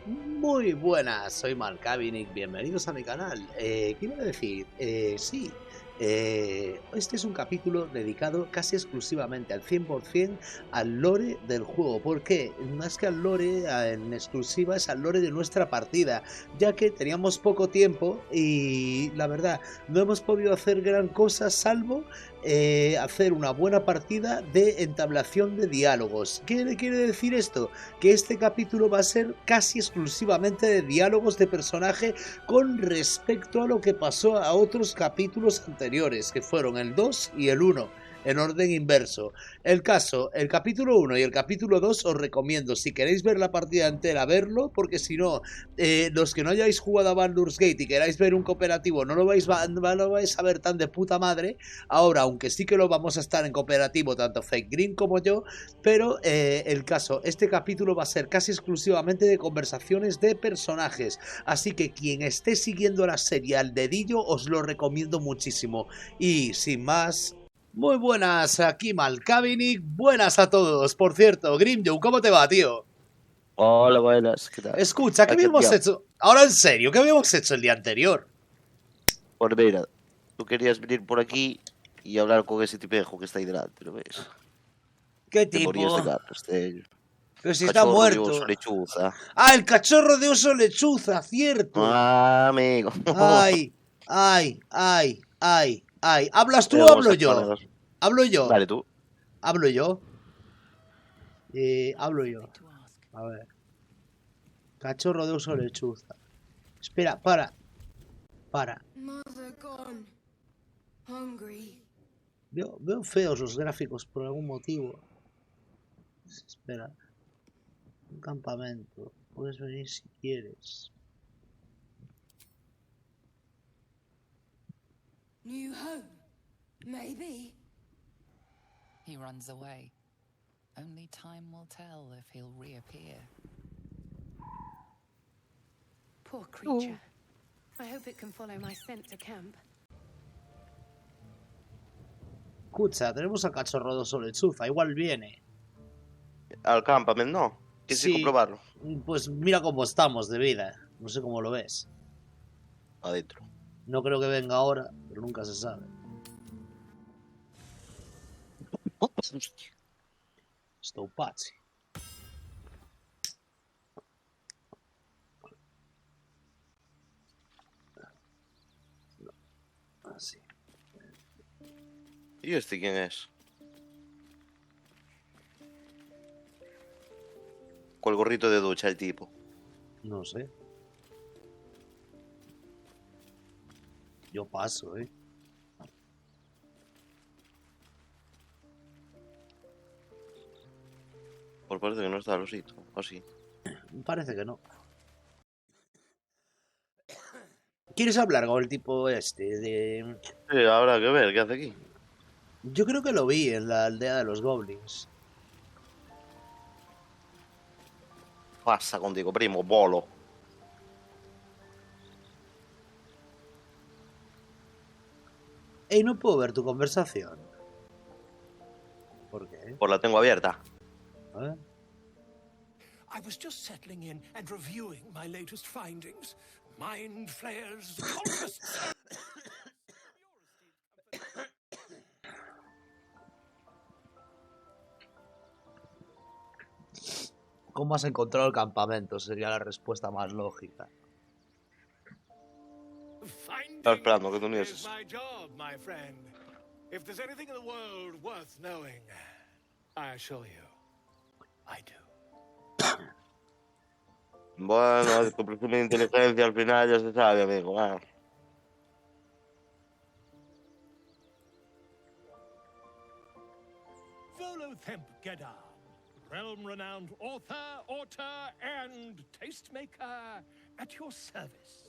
Muy buenas, soy Malkavinik, bienvenidos a mi canal. ¿Qué iba a decir? Sí, este es un capítulo dedicado casi exclusivamente al 100% al lore del juego. ¿Por qué? Más que al lore en exclusiva, es al lore de nuestra partida, ya que teníamos poco tiempo y la verdad no hemos podido hacer gran cosa salvo hacer una buena partida de entablación de diálogos. ¿Qué quiere decir esto? Que este capítulo va a ser casi exclusivamente de diálogos de personaje con respecto a lo que pasó a otros capítulos anteriores, que fueron el 2 y el 1, en orden inverso. El caso, el capítulo 1 y el capítulo 2 os recomiendo, si queréis ver la partida entera, verlo, porque si no, los que no hayáis jugado a Baldurs Gate y queráis ver un cooperativo, no lo vais a ver tan de puta madre. Ahora, aunque sí que lo vamos a estar en cooperativo, tanto FakeGrim como yo, pero el caso, este capítulo va a ser casi exclusivamente de conversaciones de personajes, así que quien esté siguiendo la serie al dedillo os lo recomiendo muchísimo. Y sin más, muy buenas, aquí Malkavinik, buenas a todos. Por cierto, Grimjoe, ¿cómo te va, tío? Hola, buenas, ¿qué tal? Escucha, ¿qué Aquí habíamos tío. hecho? Ahora en serio, ¿qué habíamos hecho el día anterior? Pues mira, tú querías venir por aquí y hablar con ese tipejo que está ahí delante, ¿lo ves? ¿Qué Te morías de tipo? ganas, este Pero si está cachorro de oso muerto. lechuza. Ah, el cachorro de oso lechuza, cierto. Ah, amigo. Ay, ay, ay, ay, ay. ¿Hablas tú o ¿Cómo hablo se yo? pone? Hablo yo. Dale tú. Hablo yo. Hablo yo. A ver. Cachorro de oso lechuza. Espera, para. Veo feos los gráficos por algún motivo. Espera. Un campamento. Puedes venir si quieres. New home, maybe. He runs away. Only time will tell if he'll reappear. Poor creature. I hope it can follow my scent to camp. Escucha, tenemos al cachorro de oso lechuza. Igual viene. Al campamento, no. Quieres ir a Sí. comprobarlo. Pues mira cómo estamos de vida. No sé cómo lo ves. Adentro. No creo que venga ahora, pero nunca se sabe. Stoupazzi. Así. ¿Y este quién es? Con el gorrito de ducha, el tipo. No sé. Yo paso, Por parece que no está el osito. ¿O sí? Parece que no. ¿Quieres hablar con el tipo este de...? Sí, habrá que ver qué hace aquí. Yo creo que lo vi en la aldea de los goblins. Pasa contigo, primo, bolo. Ey, no puedo ver tu conversación. ¿Por qué? Pues la tengo abierta. ¿Eh? I was just settling in and reviewing my latest findings. Mind flayers, colonists. ¿Cómo has encontrado el campamento? Sería la respuesta más lógica. Estaba esperando que te Finding unieses. is my job, my friend. If there's anything in the world worth knowing, I assure you, I do. Bueno, es que presume de inteligencia al final ya se sabe, amigo. Ah. Volothem Gedda, realm-renowned author, and tastemaker at your service.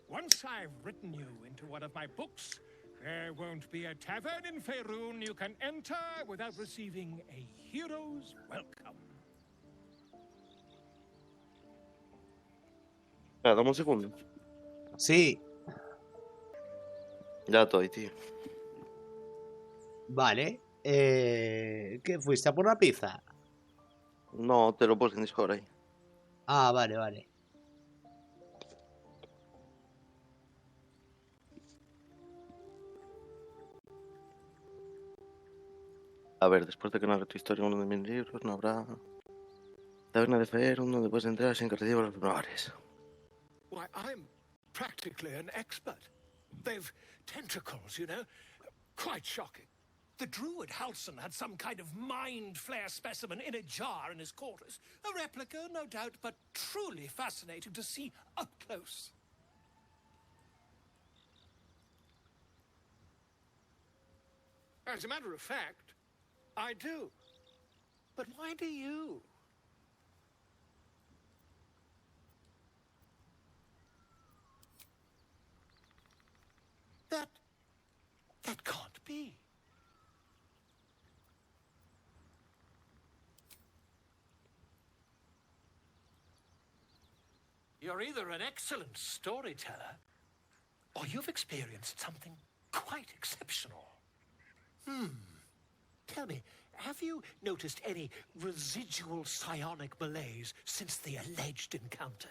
Once I've written you into one of my books, there won't be a tavern in Faerun you can enter without receiving a hero's welcome. Espera, dame un segundo. Sí. Ya estoy, tío. Vale. ¿Qué fuiste a por la pizza? No, te lo puse en Discord ahí. Ah, vale, vale. A ver, después de que narre tu historia en uno de mis libros, no habrá taberna de Fer, donde puedes entrar sin que recibas los honores. Why, I'm practically an expert. They've tentacles, you know. Quite shocking. The druid Halson had some kind of mind flare specimen in a jar in his quarters. A replica, no doubt, but truly fascinating to see up close. As a matter of fact, I do. But why do you? That can't be. You're either an excellent storyteller, or you've experienced something quite exceptional. Tell me, have you noticed any residual psionic malaise since the alleged encounter?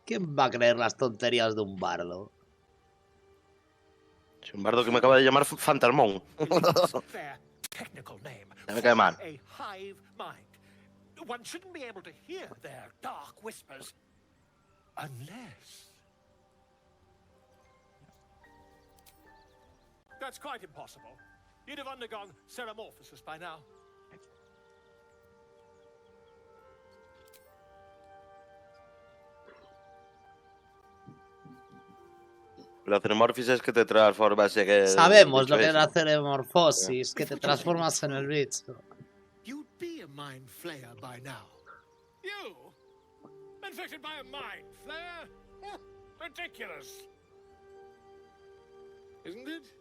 ¿Quién va a creer las tonterías de un bardo? Es un bardo que me acaba de llamar Fantasmón. Fair technical name. Ya me cae mal. A hive mind. One shouldn't be able to hear their dark whispers unless. That's quite impossible. You'd have undergone ceramorphosis by now. La ceramorfis es que te transformas en el Sabemos lo bicho que es la ese. ceramorfosis, que te transformas en el bicho. You'd be a mind flayer by now. You? Infected by a mind flayer? Ridiculous. Isn't it?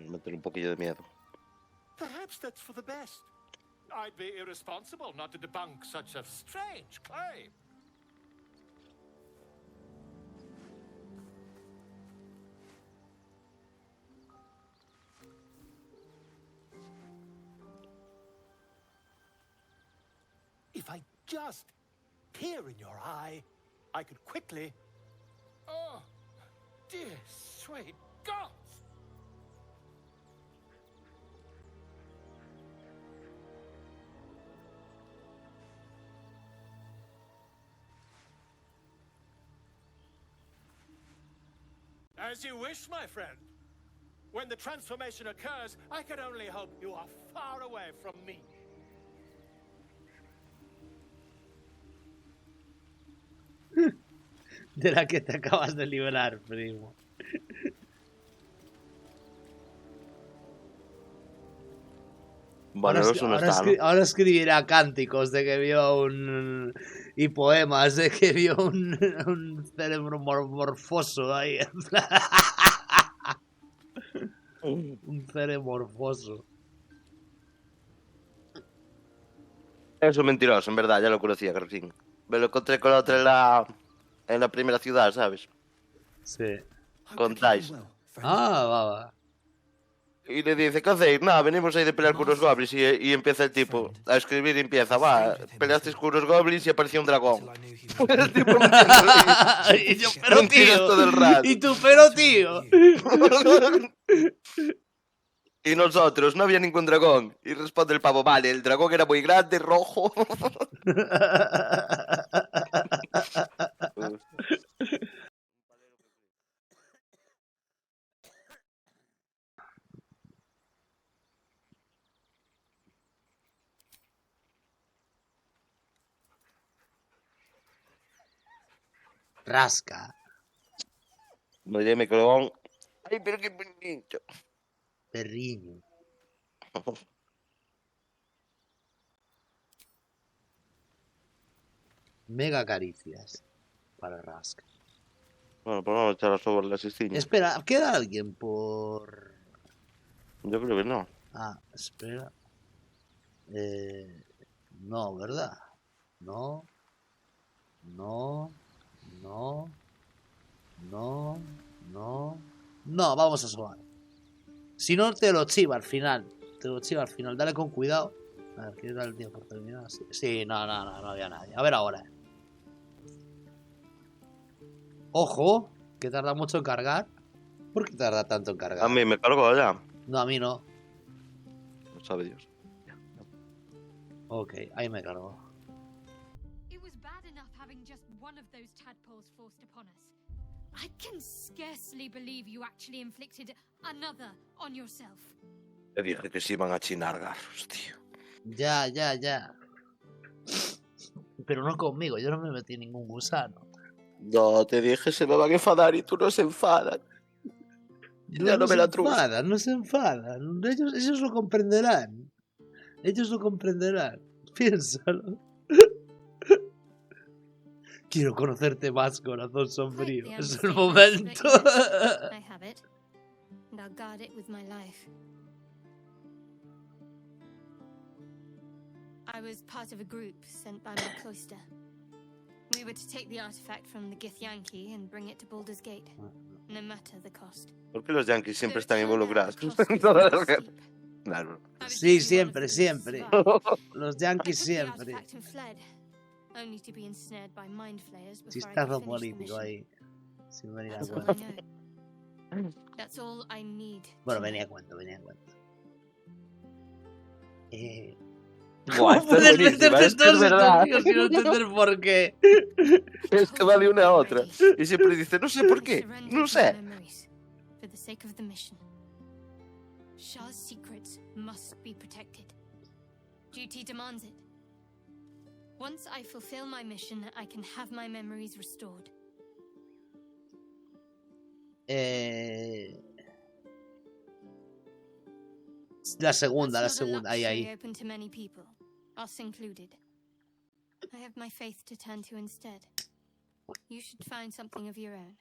Meter un poquillo de miedo. Perhaps that's for the best. I'd be irresponsible not to debunk such a strange claim. If I just peer in your eye, I could quickly... Oh, dear sweet gods! As you wish, my friend. When the transformation occurs, I can only hope you are far away from me. De la que te acabas de liberar, primo. Bueno, eso no está, ¿no? Ahora escribirá cánticos de que vio un... y poemas de que vio un cerebro morfoso ahí. Un ceremorfoso. Eso es mentiroso, en verdad, ya lo conocía, Garcín. Me lo encontré con la otra en la primera ciudad, ¿sabes? Sí. Con Dice. Ah, va. Y le dice, ¿qué hacéis? Nada, venimos ahí de pelear con unos goblins. Y empieza el tipo a escribir y empieza, va, peleasteis con unos goblins y apareció un dragón. El tipo Y yo, pero mentiras tío. todo el rato. Y tú, pero tío. Y nosotros, no había ningún dragón. Y responde el pavo, vale, el dragón era muy grande, rojo. Rasca. No diré microón. Ay, pero qué bonito. Perriño. Mega caricias para Rasca. Bueno, pues vamos a echar sobre la cistiña. Espera, ¿queda alguien por...? Yo creo que no. Ah, espera. No, ¿verdad? No. No. No. No. No. No, vamos a sumar. Si no, te lo chiva al final. Te lo chiva al final. Dale con cuidado. A ver, ¿quieres dar el tiempo por terminar? Sí, no había nadie. A ver ahora. Ojo, que tarda mucho en cargar. ¿Por qué tarda tanto en cargar? A mí me cargo ya. No, a mí no. Lo sabe Dios. Ok, ahí me cargo. It was bad enough having just one of those tadpoles forced upon us. I can scarcely believe you actually inflicted another on yourself. Te dije que se iban a chinar garros, tío. Ya. Pero no conmigo, yo no me metí ningún gusano. No, te dije se me van a enfadar y tú no se enfadan. Ya no me la truzas. No se enfadan. Ellos lo comprenderán. Ellos lo comprenderán. Piénsalo. Quiero conocerte más, corazón sombrío. Es el momento. I have it, and I'll guard it with my life. I was part of a group sent by my cloister. We were to take the artifact from the Githyanki and bring it to Baldur's Gate, no matter the cost. ¿Por qué los yankees siempre están involucrados en todas las guerras? Claro. Sí, siempre. Los yankees siempre. Chistazo político ahí. Sin venir a cuento. Bueno, venía a cuento. Buah, ¿Cómo puedes meterte es que todos es verdad. estos tíos sin entender por qué? Es que va de una a otra. Y siempre dice, no sé por qué. No sé. For the sake of the mission. Shah's secrets must be protected. Duty demands it. Once I fulfill my mission, I can have my memories restored. La segunda. That's not a luxury Ahí. Open to many people, us included. I have my faith to turn to instead. You should find something of your own.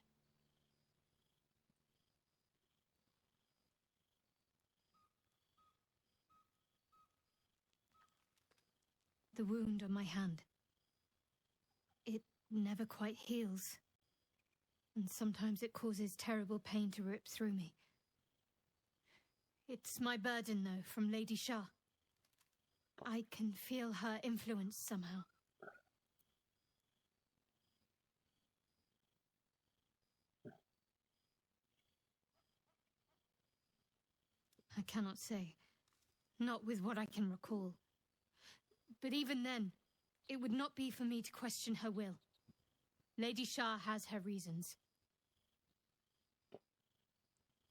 The wound on my hand. It never quite heals. And sometimes it causes terrible pain to rip through me. It's my burden, though, from Lady Shah. I can feel her influence somehow. I cannot say. Not with what I can recall. But even then, it would not be for me to question her will. Lady Shah has her reasons.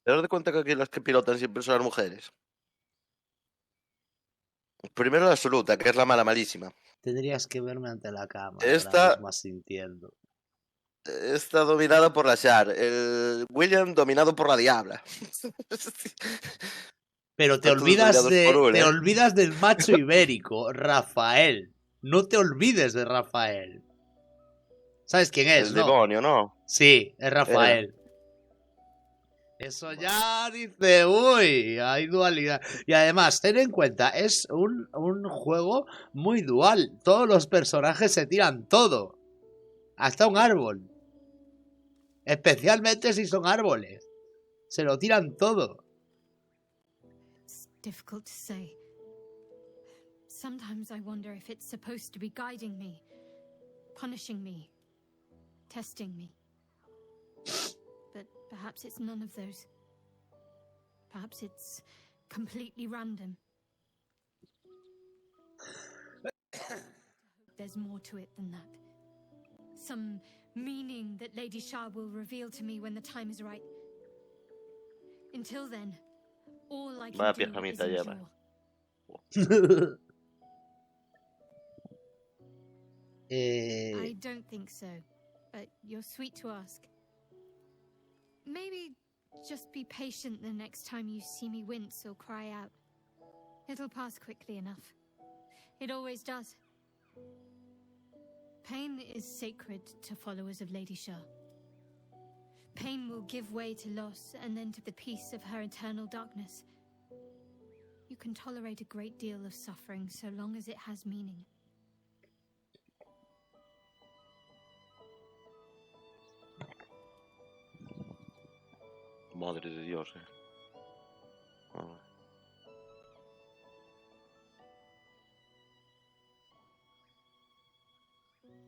¿Te das de cuenta que aquí las que pilotan siempre son las mujeres? Primero la absoluta, que es la mala malísima. Tendrías que verme ante la cámara. Esta más sintiendo. Está dominada por la Shar. El William dominado por la Diabla. Pero te olvidas del macho ibérico, Rafael. No te olvides de Rafael. ¿Sabes quién es, El no? demonio, ¿no? Sí, es Rafael. Eso ya dice, uy, hay dualidad. Y además, ten en cuenta, es un juego muy dual. Todos los personajes se tiran todo. Hasta un árbol. Especialmente si son árboles. Se lo tiran todo. It's difficult to say. Sometimes I wonder if it's supposed to be guiding me, punishing me, testing me. But perhaps it's none of those. Perhaps it's completely random. There's more to it than that. Some meaning that Lady Shah will reveal to me when the time is right. Until then, all I can do is endure. I don't think so. but you're sweet to ask. Maybe just be patient the next time you see me wince or cry out. It'll pass quickly enough. It always does. Pain is sacred to followers of Lady Shah. Pain will give way to loss and then to the peace of her eternal darkness. You can tolerate a great deal of suffering so long as it has meaning. Madre de Dios,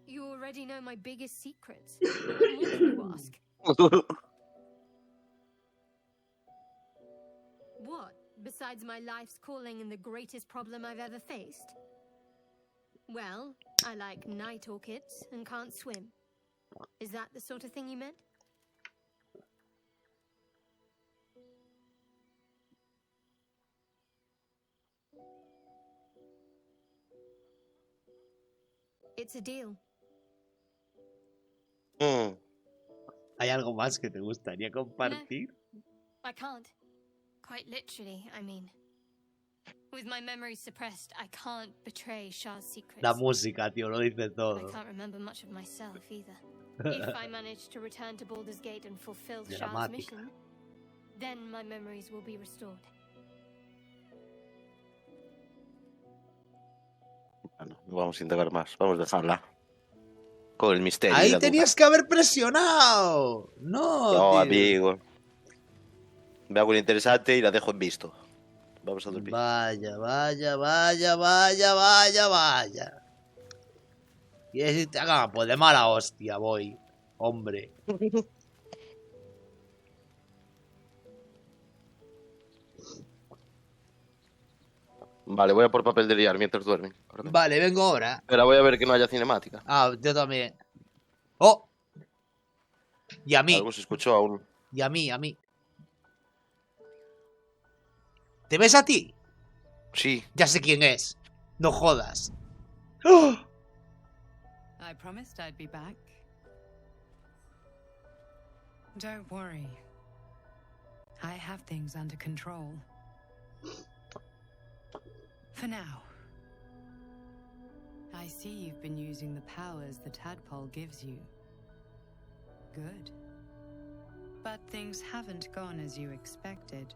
You already know my biggest secrets. What more can you ask? What, besides my life's calling and the greatest problem I've ever faced? Well, I like night orchids and can't swim. Is that the sort of thing you meant? It's a deal. ¿Hay algo más que te gustaría compartir? No, I can't. Quite literally, I mean. With my memories suppressed, I can't betray Shah's secrets. La música, tío, lo dice I todo. can't remember much of myself either. If I manage to return to Baldur's Gate and fulfill Shah's Dramática. mission, then my memories will be restored. Bueno, no vamos a indagar más. Vamos a dejarla. Con el misterio. y Ahí la duda. tenías que haber presionado. No, No, tío. amigo. Me hago el interesante y la dejo en visto. Vamos a dormir. Vaya, vaya, vaya, vaya, vaya, vaya. Y decirte, pues de mala hostia voy. Hombre. Vale, voy a por papel de liar mientras duermen. Vale, vengo ahora. Pero voy a ver que no haya cinemática. Ah, yo también. ¡Oh! Y a mí. Algo se escuchó aún. Y a mí, a mí. ¿Te ves a ti? Sí. Ya sé quién es. No jodas. ¡Oh! I promised I'd be back. Don't worry. I have things under control. For now. I see you've been using the powers the tadpole gives you. Good. But things haven't gone as you expected.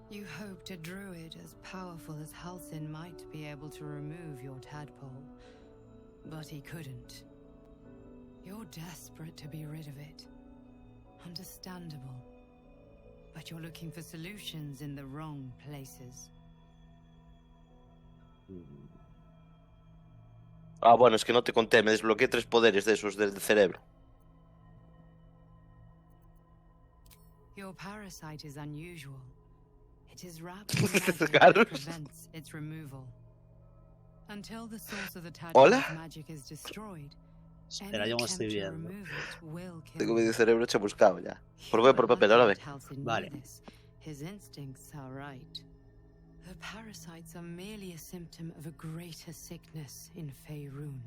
You hoped a druid as powerful as Halsin might be able to remove your tadpole, but he couldn't. You're desperate to be rid of it. Understandable. But you're looking for solutions in the wrong places. Ah, bueno, es que no te conté. Me desbloqueé 3 poderes de esos del cerebro. Your parasite is unusual. It is wrapped in magic Claro. that prevents its removal. Until the source of the tadpole's Hola. magic is destroyed, Espera, any yo me estoy attempt to viendo. remove it will kill Tengo you. medio cerebro hecho buscado ya. Voy por But papel, ahora ve. lucky Halsin knew Vale. this. His instincts are right. The parasites are merely a symptom of a greater sickness in Faerun.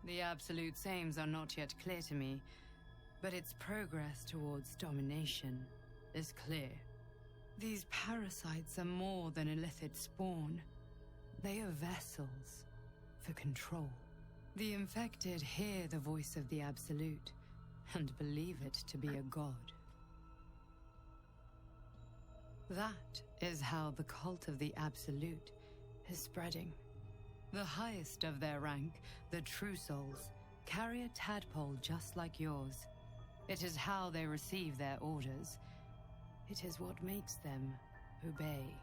The absolute sames are not yet clear to me, but its progress towards domination is clear. These parasites are more than illithid spawn. They are vessels for control. The infected hear the voice of the Absolute and believe it to be a god. That is how the cult of the Absolute is spreading. The highest of their rank, the True Souls, carry a tadpole just like yours. It is how they receive their orders. It is what makes them obey.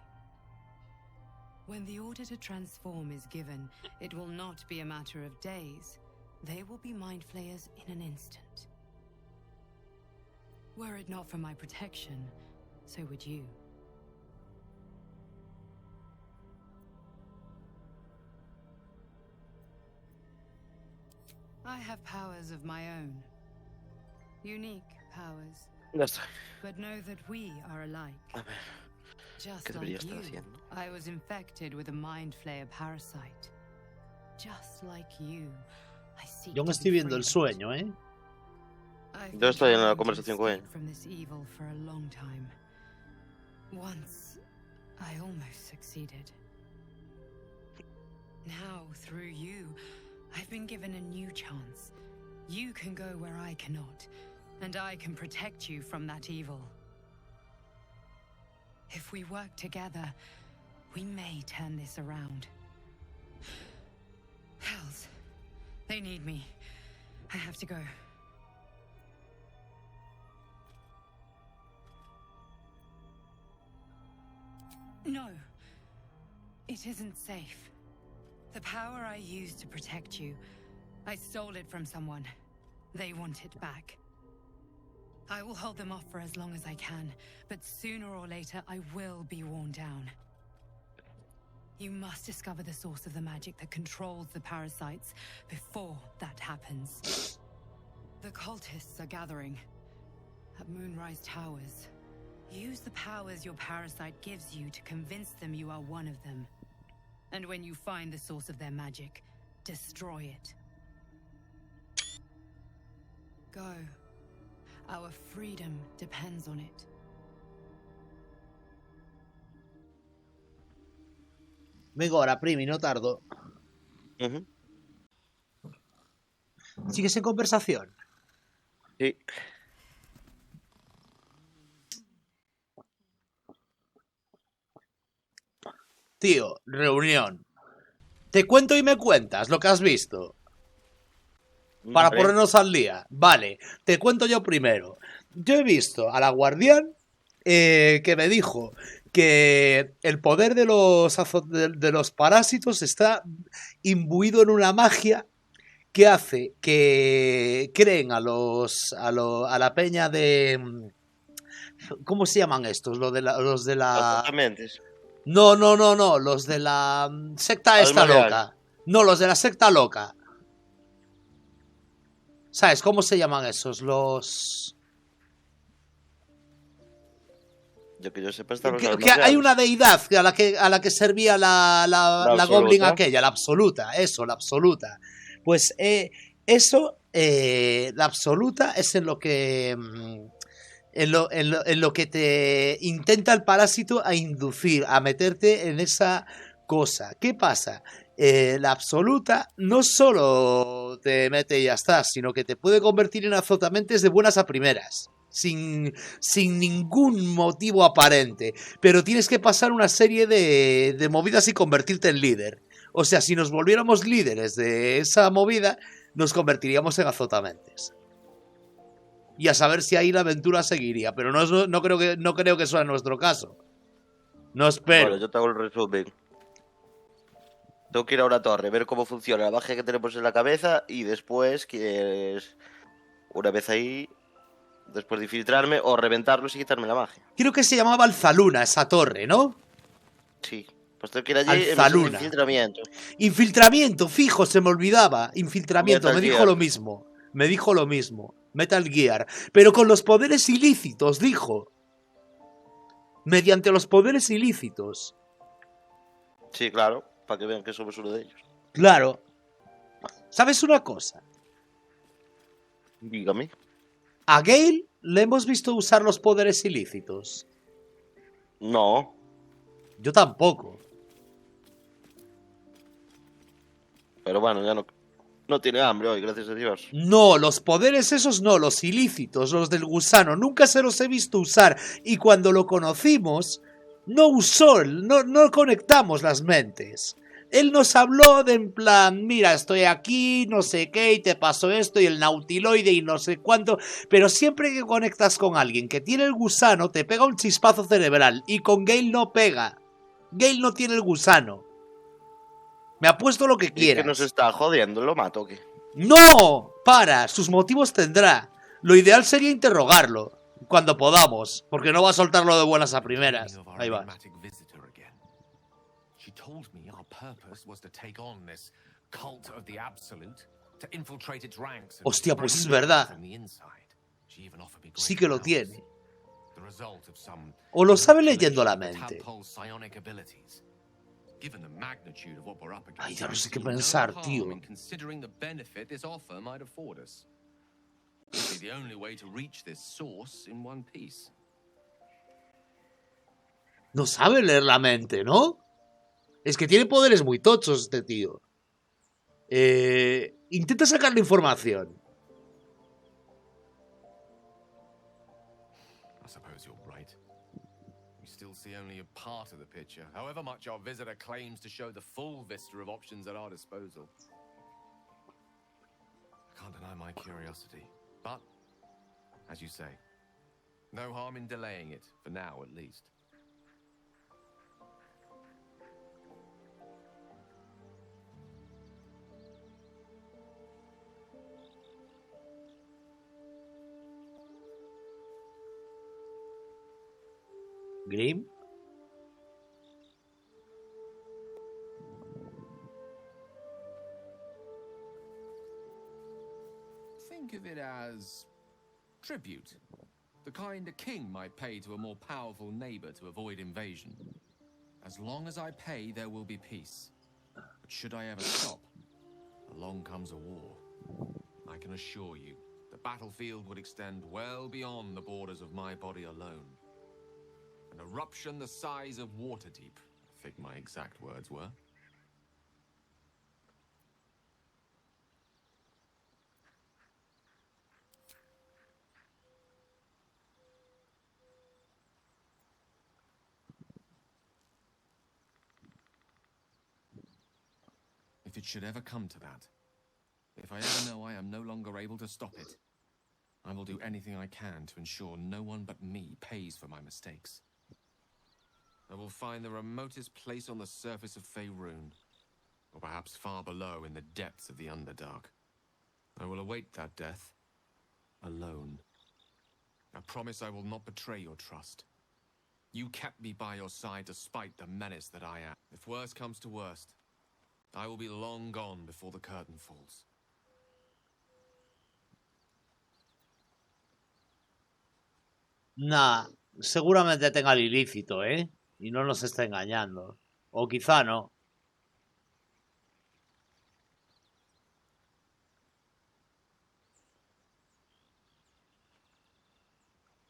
When the order to transform is given, it will not be a matter of days. They will be mind flayers in an instant. Were it not for my protection, so would you. I have powers of my own. Unique powers. Ya está. But know that we are alike. A ver, Just ¿qué debería like estar you, haciendo? I was infected with a mind flayer parasite. Just like you, I seek Yo me to estoy be viendo el free of it. sueño, ¿eh? I've Yo been estoy en la trying to conversación con él. escape from this evil for a long time. Once, I almost succeeded. Now, through you, I've been given a new chance. You can go where I cannot, and I can protect you from that evil. If we work together, we may turn this around. Hells, they need me. I have to go. No, it isn't safe. The power I used to protect you, I stole it from someone. They want it back. I will hold them off for as long as I can, but sooner or later I will be worn down. You must discover the source of the magic that controls the parasites before that happens. The cultists are gathering at Moonrise Towers. Use the powers your parasite gives you to convince them you are one of them. And when you find the source of their magic, destroy it. Go. Our freedom depends on it. Vengo ahora, Primi, no tardo. Ujú. ¿Sigues en conversación? Sí. Tío, reunión. Te cuento y me cuentas lo que has visto. Para Vale. ponernos al día. Vale, te cuento yo primero. Yo he visto a la guardián que me dijo que el poder de los parásitos está imbuido en una magia que hace que creen a la peña de... ¿Cómo se llaman estos? Los de la... Exactamente. No, los de la secta esta Alma real. loca. No, los de la secta loca. ¿Sabes cómo se llaman esos? Los... Yo que yo sepa, están los Que almas hay reales. una deidad a la que servía la goblin absoluta. aquella, la absoluta, eso, la absoluta. Pues eso, la absoluta es en lo que... En lo que te intenta el parásito a inducir, a meterte en esa cosa. ¿Qué pasa? La absoluta no solo te mete y ya está, sino que te puede convertir en azotamentes de buenas a primeras. Sin ningún motivo aparente. Pero tienes que pasar una serie de movidas y convertirte en líder. O sea, si nos volviéramos líderes de esa movida, nos convertiríamos en azotamentes. Y a saber si ahí la aventura seguiría. Pero no creo que sea nuestro caso. No espero. Vale, yo te hago el resumen. Tengo que ir a una torre, ver cómo funciona la magia que tenemos en la cabeza y después, una vez ahí, después de infiltrarme o reventarlos y quitarme la magia. Creo que se llamaba Alzaluna esa torre, ¿no? Sí. Pues tengo que ir allí en misión de Alzaluna. infiltramiento. Infiltramiento, fijo, se me olvidaba. Infiltramiento, Metal me dijo Gear. lo mismo. Me dijo lo mismo. Metal Gear. Pero con los poderes ilícitos, dijo. Mediante los poderes ilícitos. Sí, claro, para que vean que somos uno de ellos. Claro. ¿Sabes una cosa? Dígame. A Gale le hemos visto usar los poderes ilícitos. No. Yo tampoco. Pero bueno, ya no tiene hambre hoy, gracias a Dios. No, los poderes esos no, los ilícitos, los del gusano, nunca se los he visto usar. Y cuando lo conocimos, no usó, no conectamos las mentes. Él nos habló de en plan, mira, estoy aquí, no sé qué, y te pasó esto, y el nautiloide, y no sé cuánto. Pero siempre que conectas con alguien que tiene el gusano, te pega un chispazo cerebral. Y con Gale no pega. Gale no tiene el gusano. Me apuesto lo que ¿Y quieras. que nos está jodiendo? ¿Lo mato o qué? ¡No! Para, sus motivos tendrá. Lo ideal sería interrogarlo. Cuando podamos. Porque no va a soltarlo de buenas a primeras. Ahí va. She told me our purpose was to take on this cult of the absolute, to infiltrate its ranks. Hostia, pues es verdad. She even offered me Sí great que lo powers, tiene. the result of some O lo sabe leyendo la manipulation of the mente. tadpole's psionic abilities. Given the magnitude of what we're up against, Ay, ya no I sé qué see no pensar, harm tío. in considering the benefit this offer might afford us. It'd be the only way to reach this source in one piece. No sabe leer la mente, ¿no? Es que tiene poderes muy tochos este tío. Intenta sacarle información. I suppose you're right. We still see only a part of the picture, however much our visitor claims to show the full vista of options at our disposal. I can't deny my curiosity, but, as you say, no harm in delaying it, for now at least. Grim. Think of it as tribute. The kind a king might pay to a more powerful neighbor to avoid invasion. As long as I pay, there will be peace. But should I ever stop, along comes a war. I can assure you, the battlefield would extend well beyond the borders of my body alone. An eruption the size of Waterdeep, I think my exact words were. If it should ever come to that, if I ever know I am no longer able to stop it, I will do anything I can to ensure no one but me pays for my mistakes. I will find the remotest place on the surface of Faerun, or perhaps far below in the depths of the Underdark. I will await that death, alone. I promise I will not betray your trust. You kept me by your side despite the menace that I am. If worst comes to worst, I will be long gone before the curtain falls. Nah, seguramente tenga el ilícito, ¿eh? Y no nos está engañando. O quizá no.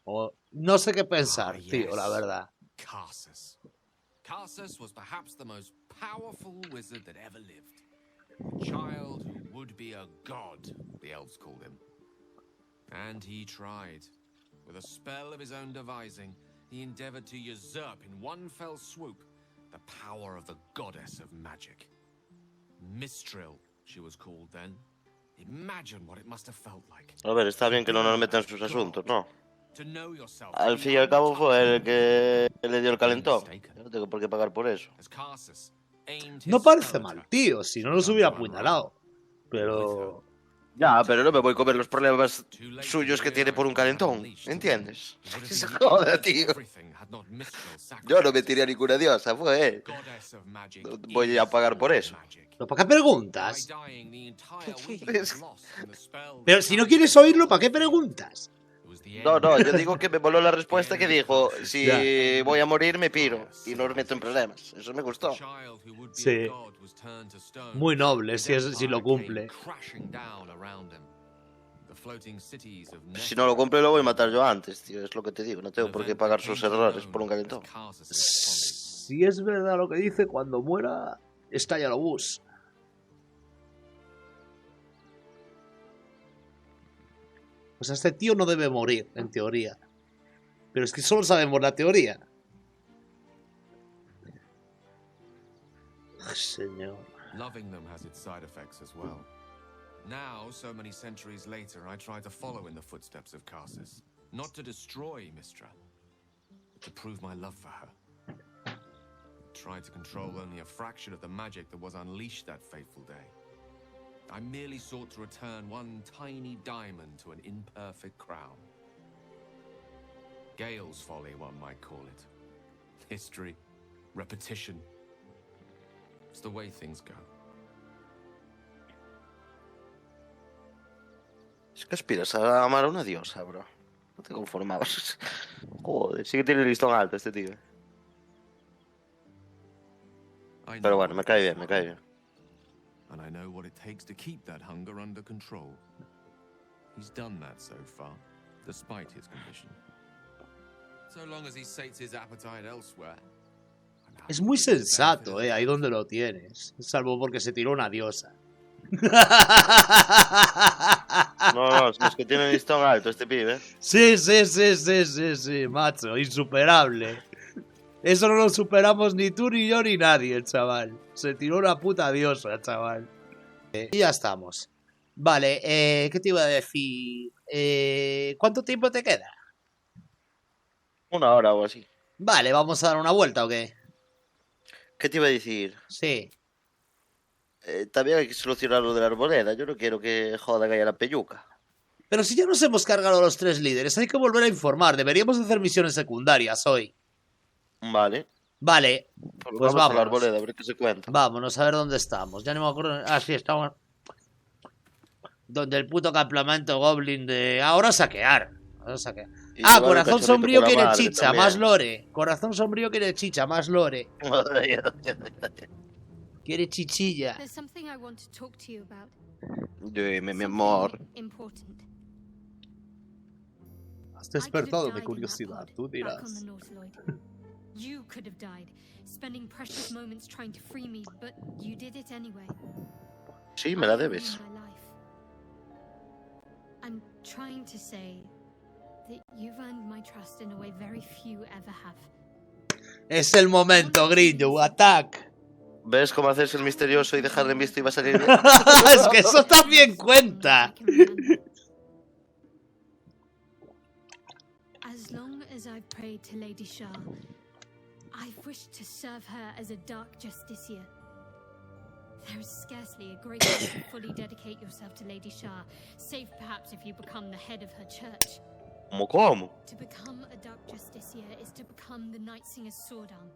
O no sé qué pensar, tío, la verdad. Carsus. Carsus was perhaps the most powerful wizard that ever lived. A child who would be a god, the elves called him. And he tried. With a spell of his own devising, he endeavored to usurp in one fell swoop the power of the goddess of magic. Mistril, she was called then. Imagine what it must have felt like. A ver, está bien que no nos metan en sus asuntos, ¿no? To know yourself Al fin y al cabo fue el que le dio el calentón. Yo no tengo por qué pagar por eso. As Carsus aimed his No parece spell at mal, her, tío, si no nos hubiera apuñalado. Pero... Ya, pero no me voy a comer los problemas suyos que tiene por un calentón, ¿entiendes? Se joda, tío. Yo no me tiré a ninguna diosa, fue él. No voy a pagar por eso. ¿Pero para qué preguntas? Pero si no quieres oírlo, ¿para qué preguntas? No, yo digo que me voló la respuesta que dijo, si voy a morir me piro y no os meto en problemas. Eso me gustó. Sí. Muy noble si lo cumple. Si no lo cumple lo voy a matar yo antes, tío. Es lo que te digo, no tengo por qué pagar sus errores por un calentón. Si es verdad lo que dice, cuando muera, estalla el obús. O sea, este tío no debe morir, en teoría. Pero es que solo sabemos la teoría. Señor. Loving them has its side effects as well. Now, so many centuries later, I try to follow in the footsteps of Carsus. Not to destroy Mistra, but to prove my love for her. I tried to control only a fraction of the magic that was unleashed that fateful day. I merely sought to return one tiny diamond to an imperfect crown. Gale's folly, one might call it. History, repetition. It's the way things go. Es que aspiras a amar a una diosa, bro. No te conformabas. Joder, sí que tiene el listón alto este tío. Pero bueno, me cae bien, me cae bien. And I know what it takes to keep that hunger under control. He's done that so far, despite his condition. So long as he sates his appetite elsewhere. Es muy sensato, ahí donde lo tienes. Salvo porque se tiró una diosa. No, es que tiene el listón alto este pibe. Sí, macho, insuperable. Eso no lo superamos ni tú, ni yo, ni nadie, el chaval. Se tiró una puta diosa, el chaval. Y ya estamos. Vale, ¿qué te iba a decir? ¿Cuánto tiempo te queda? 1 hora o así. Vale, ¿vamos a dar una vuelta o qué? ¿Qué te iba a decir? Sí. También hay que solucionar lo de la arboleda. Yo no quiero que jodan ahí a la peyuca. Pero si ya nos hemos cargado a los 3 líderes, hay que volver a informar. Deberíamos hacer misiones secundarias hoy. Vale. Vale, pues vamos a la vámonos. arboleda, a ver qué se cuenta. Vámonos a ver dónde estamos. Ya no me acuerdo. Ah, sí, estamos. Donde el puto campamento goblin de. Ahora saquear. Y Ah, llevar el corazón cachorrito sombrío con la quiere madre chicha, también. más lore. Corazón sombrío quiere chicha, más lore. Quiere chichilla. There's something I want to talk to you about. Dime, mi amor. Something important. Has I could have despertado died mi in that curiosidad, pod, tú back on dirás. the North Lloyd. You could have died, spending precious moments trying to free me, but you did it anyway. Sí, me la I owe you debes. my life. I'm trying to say that you've earned my trust in a way very few ever have. Es el momento, grillo, attack. ¿Ves cómo hacerse el misterioso y dejarle en visto y va a salir bien? Es que eso también cuenta. I can remember. As long as I've prayed to Lady Shah, I've wished to serve her as a dark justiciar. There is scarcely a greater way to fully dedicate yourself to Lady Shah, save perhaps if you become the head of her church. ¿Cómo? To become a dark justiciar is to become the Night Singer's sword arm,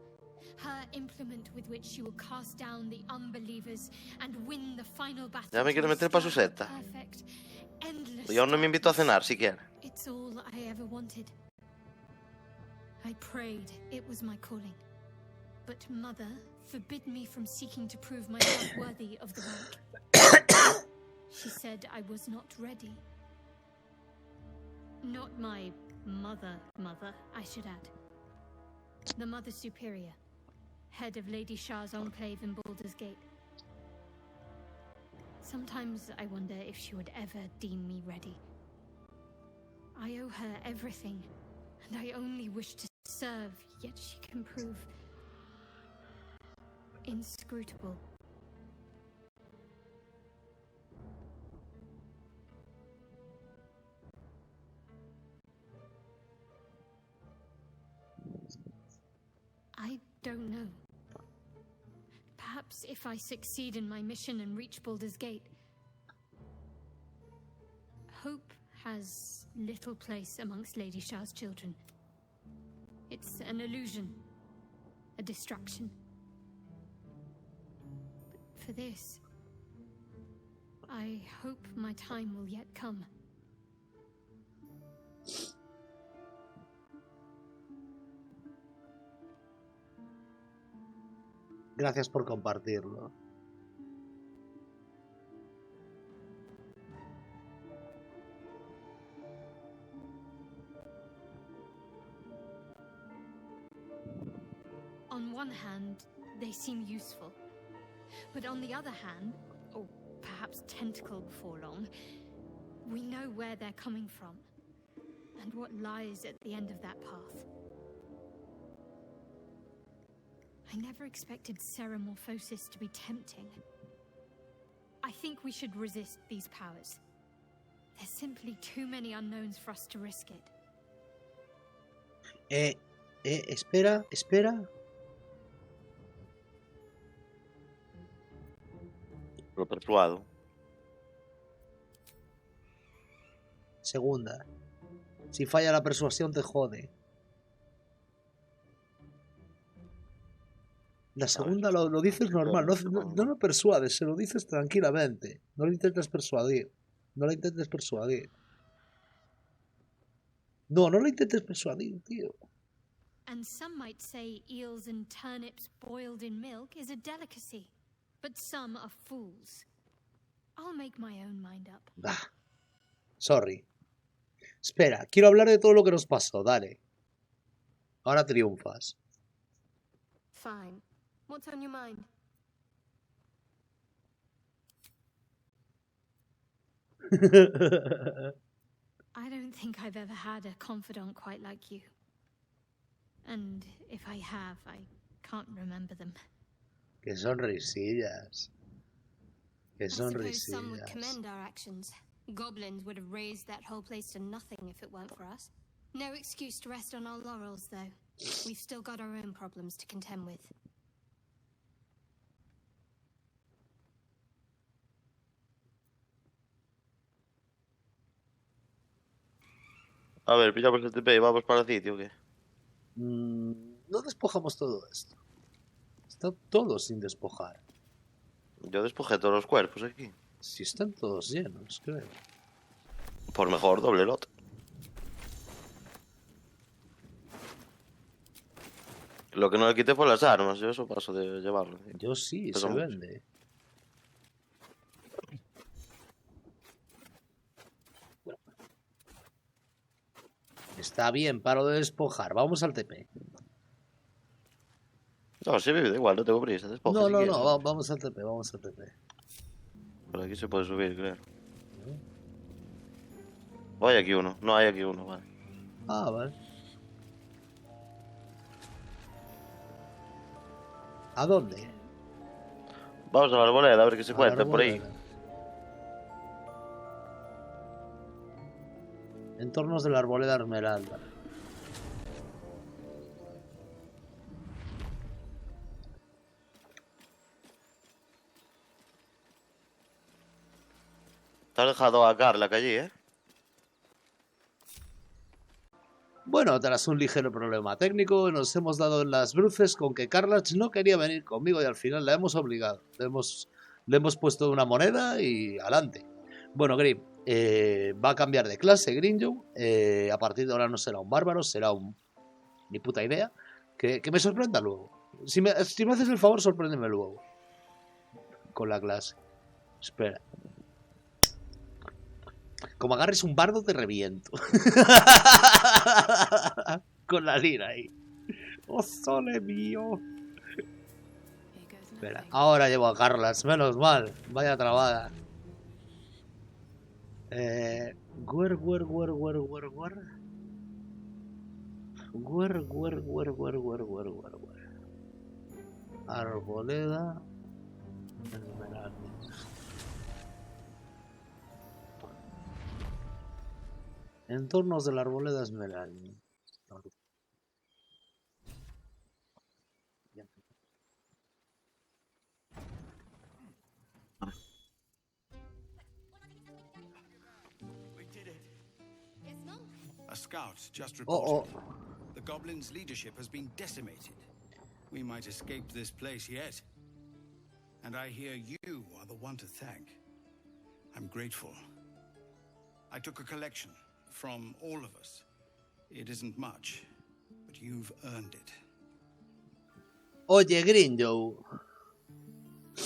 her implement with which she will cast down the unbelievers and win the final battle. Ya me quiere to meter pa' su restore secta. a perfect, endless Y aún no me invitó a cenar siquiera. It's all I ever wanted. I prayed it was my calling. But Mother forbid me from seeking to prove myself worthy of the rank. She said I was not ready. Not my mother, I should add. The Mother Superior, head of Lady Shah's enclave in Baldurs Gate. Sometimes I wonder if she would ever deem me ready. I owe her everything, and I only wish to serve, yet she can prove inscrutable. I don't know. Perhaps if I succeed in my mission and reach Baldur's Gate, hope has little place amongst Lady Shah's children. It's an illusion, a distraction. But for this, I hope my time will yet come. Gracias por compartirlo. On one hand, they seem useful. But on the other hand, or perhaps tentacle before long, we know where they're coming from, and what lies at the end of that path. I never expected Ceramorphosis to be tempting. I think we should resist these powers. There's simply too many unknowns for us to risk it. Espera. Lo persuado. Segunda. Si falla la persuasión te jode. La segunda lo dices normal, no lo persuades, se lo dices tranquilamente. No lo intentes persuadir. No, no lo intentes persuadir, tío. And some might say eels and turnips boiled in milk is a delicacy. But some are fools. I'll make my own mind up. Bah. Sorry. Espera, quiero hablar de todo lo que nos pasó, dale. Ahora triunfas. Fine. What's on your mind? I don't think I've ever had a confidant quite like you. And if I have, I can't remember them. Qué sonrisillas. Qué I suppose some would sonrisillas. commend our actions. Goblins would have razed that whole place to nothing if it weren't for us. No excuse to rest on our laurels, though. We've still got our own problems to contend with. A ver, pillamos el TP y vamos para el sitio, ¿o qué? No despojamos todo esto. Está todo sin despojar. Yo despojé todos los cuerpos aquí. Si están todos llenos, creo. Por mejor, doble lot. Lo que no le quité fue las armas, yo eso paso de llevarlo. Tío. Yo sí, Pero se mucho. vende. Bueno. Está bien, paro de despojar. Vamos al TP. No, sí, da igual, no tengo prisa. Despoja No, si no, quieres. no, vamos al TP, vamos al TP. Por aquí se puede subir, creo. O hay aquí uno. No hay aquí uno, vale. Ah, vale. ¿A dónde? Vamos a la arboleda a ver qué se A la cuenta por ahí. arboleda. Entornos de la arboleda esmeralda. Te has dejado a Carla que allí, ¿eh? Bueno, tras un ligero problema técnico, nos hemos dado en las bruces con que Charlas no quería venir conmigo y al final la hemos obligado. Le hemos puesto una moneda y adelante. Bueno, Grim, va a cambiar de clase, Grinjo. A partir de ahora no será un bárbaro, será un... Ni puta idea. Que me sorprenda luego. Si me haces el favor, sorpréndeme luego. Con la clase. Espera. Como agarres un bardo, te reviento. Con la lira ahí. ¡Oh, sole mío! Espera, ahora llevo a Charlas, menos mal. Vaya trabada. Guer. Arboleda. Esmeralda. Entornos de la arboleda esmeralda. A scout just Oh, reported. The goblins' leadership has been decimated. We might escape this place yet. And I hear you are the one to thank. I'm grateful. I took a collection from all of us. It isn't much, but you've earned it. Oye, Grinjo,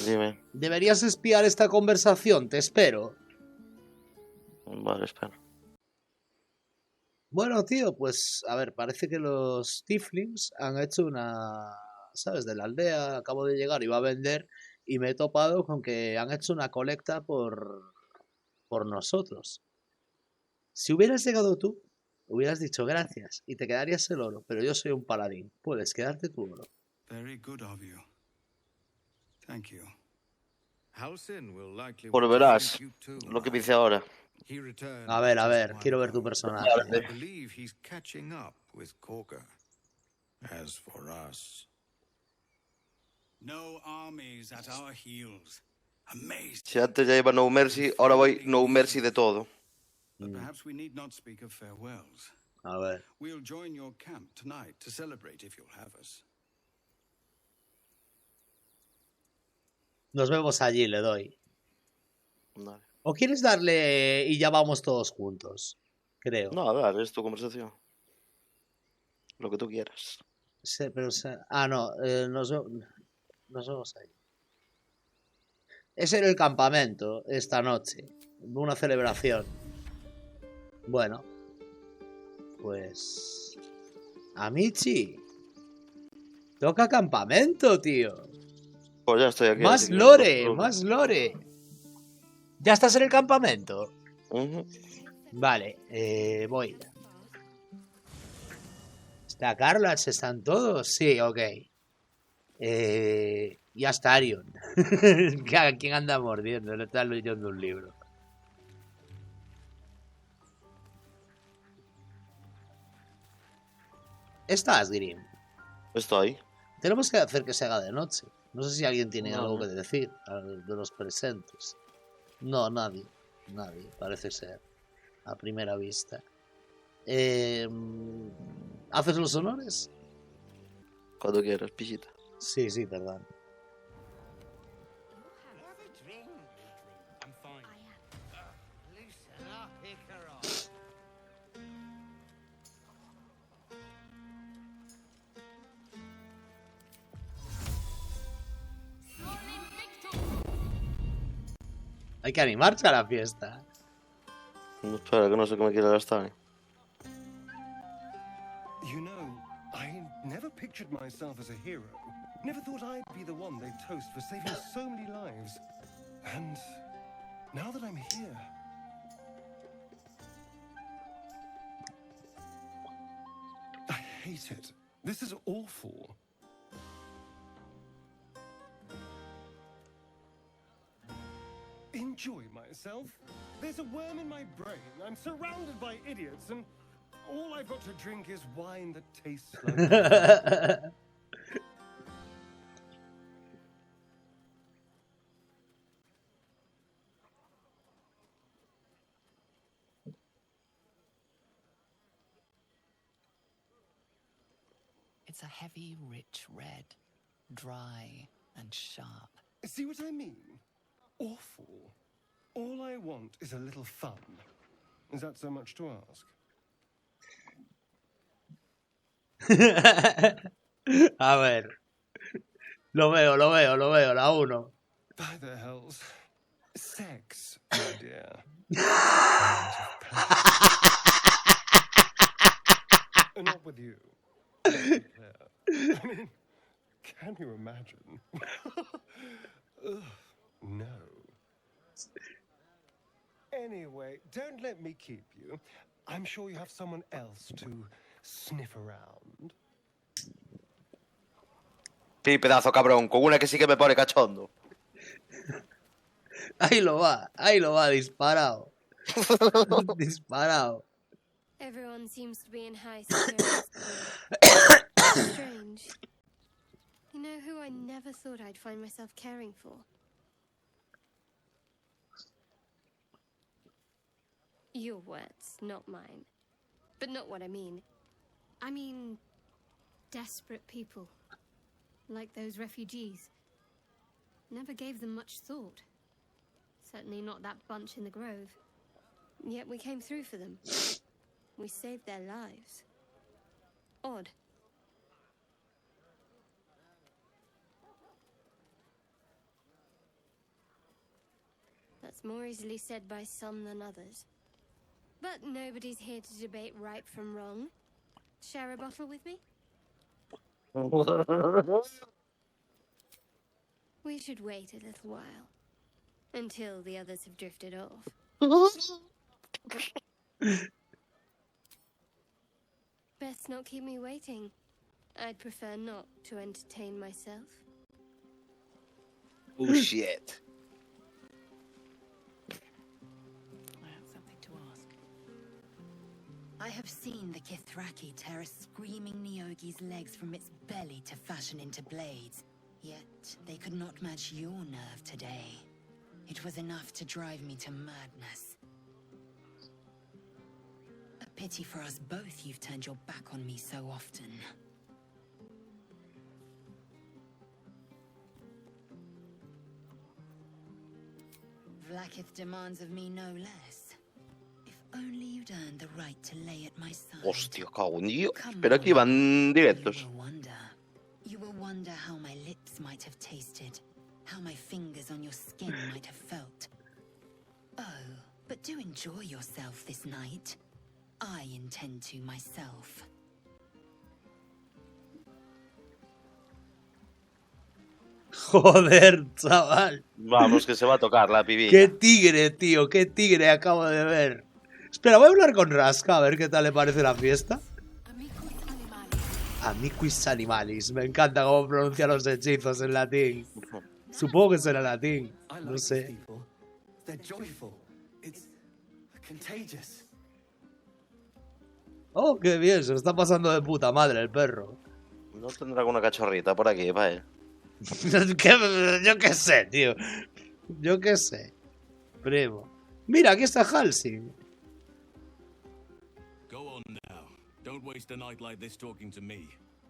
Dime. deberías espiar esta conversación, te espero. Vale, espera. Bueno, tío, pues, a ver, parece que los tieflings han hecho una... ¿Sabes? De la aldea, acabo de llegar, iba a vender y me he topado con que han hecho una colecta por nosotros. Si hubieras llegado tú, hubieras dicho gracias y te quedarías el oro, pero yo soy un paladín, puedes quedarte tu oro. Very good of you. Thank you. Halsin will likely Pues want to verás thank you too, lo que lad. dice ahora. He returned A ver, just a quiero while ver tu ago. personaje. I believe he's catching up with Corker. As for us, No armies at our heels. Amazed. Si antes ya iba No Mercy, ahora voy No Mercy de todo. But perhaps we need not speak of farewells. A ver. We'll join your camp tonight to celebrate if you'll have us. Nos vemos allí, le doy. Vale. ¿O quieres darle y ya vamos todos juntos? creo. No, a ver, es tu conversación. Lo que tú quieras. No, nos vemos ahí. Es en el campamento esta noche, una celebración. Bueno, pues... Amici, toca campamento, tío. Pues ya estoy aquí. Más así que lore, más lore. ¿Ya estás en el campamento? Ujú. Vale, voy. ¿Está Charlas? ¿Están todos? Sí, ok. Ya está Arion. ¿A quién anda mordiendo? Le está leyendo un libro. ¿Estás, Grim? Estoy. Tenemos que hacer que se haga de noche. No sé si alguien tiene No. algo que decir de los presentes. No, nadie. Nadie, parece ser. A primera vista. ¿Haces los honores? Cuando quieras, pichita. Sí, sí, perdón. Hay que animarse a la fiesta. No, espera, que no sé qué me quiere gastar. You know, I never pictured myself as a hero. Never thought I'd be the one they'd toast for saving so many lives. And now that I'm here... I hate it. This is awful. Enjoy myself. There's a worm in my brain. I'm surrounded by idiots, and all I've got to drink is wine that tastes like... It's a heavy, rich red, dry and sharp. See what I mean? Awful. All I want is a little fun. Is that so much to ask? A ver. Lo veo, la 1. By the hells. Sex, my dear. Not with you. I mean, can you imagine? Ugh, no. Anyway, don't let me keep you. I'm sure you have someone else to sniff around. Sí, pedazo cabrón, con una que sí que me pone cachondo. Ahí lo va, disparado. Disparado. Everyone seems to be in high spirits. Strange. You know who I never thought I'd find myself caring for? Your words, not mine. But not what I mean. I mean, desperate people. Like those refugees. Never gave them much thought. Certainly not that bunch in the grove. Yet we came through for them. We saved their lives. Odd. That's more easily said by some than others. But nobody's here to debate right from wrong. Share a bottle with me? We should wait a little while. Until the others have drifted off. Best not keep me waiting. I'd prefer not to entertain myself. Oh shit. I have something to ask. I have seen the Kithraki tear a screaming Neogi's legs from its belly to fashion into blades. Yet they could not match your nerve today. It was enough to drive me to madness. A pity for us both you've turned your back on me so often. Vlaakith demands of me no less. If only you you'd earned the right to lay at my side. Hostia, cago en Dios. Come Pero aquí on. van directos. You will wonder how my lips might have tasted, how my fingers on your skin might have felt. Oh, but do enjoy yourself this night. I intend to myself. Joder, chaval. Vamos, que se va a tocar la pibilla. Qué tigre, tío, qué tigre acabo de ver. Espera, voy a hablar con Rasca a ver qué tal le parece la fiesta. Amiquis animalis. Me encanta cómo pronuncia los hechizos en latín. Supongo que será latín. No sé. Oh, qué bien, se lo está pasando de puta madre el perro. No tendrá alguna cachorrita por aquí, vaya. Yo qué sé, tío. Yo qué sé. Primo. Mira, aquí está Halsing.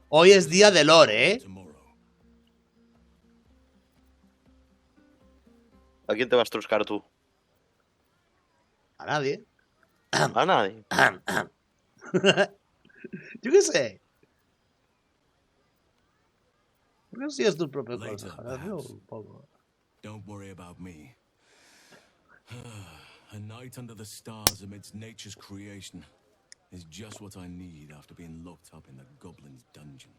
Hoy es día de lore, ¿eh? ¿A quién te vas a truscar tú? A nadie. A nadie. Yo qué sé. ¿Por qué no sigues tu propio consejo? Un poco. Don't worry about me. A night under the stars amidst nature's creation is just what I need after being locked up in the goblin's dungeon.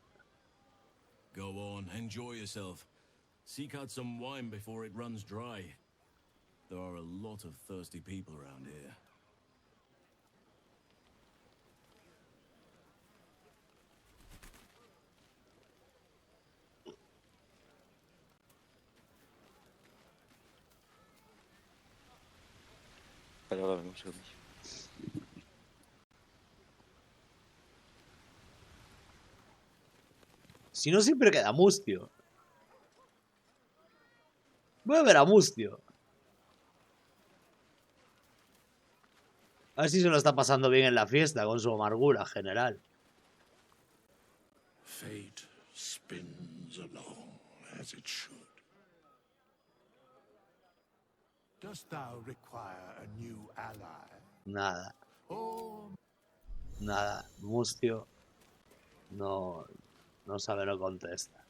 Go on, enjoy yourself. Seek out some wine before it runs dry. There are a lot of thirsty people around here. Ahora vemos el vídeo. Si no, siempre queda Mustio. Voy a ver a Mustio. A ver si se lo está pasando bien en la fiesta con su amargura general. Fate spins along as it should. Dost thou require a new ally? Nada. Nada. Mustio no sabe, no contesta.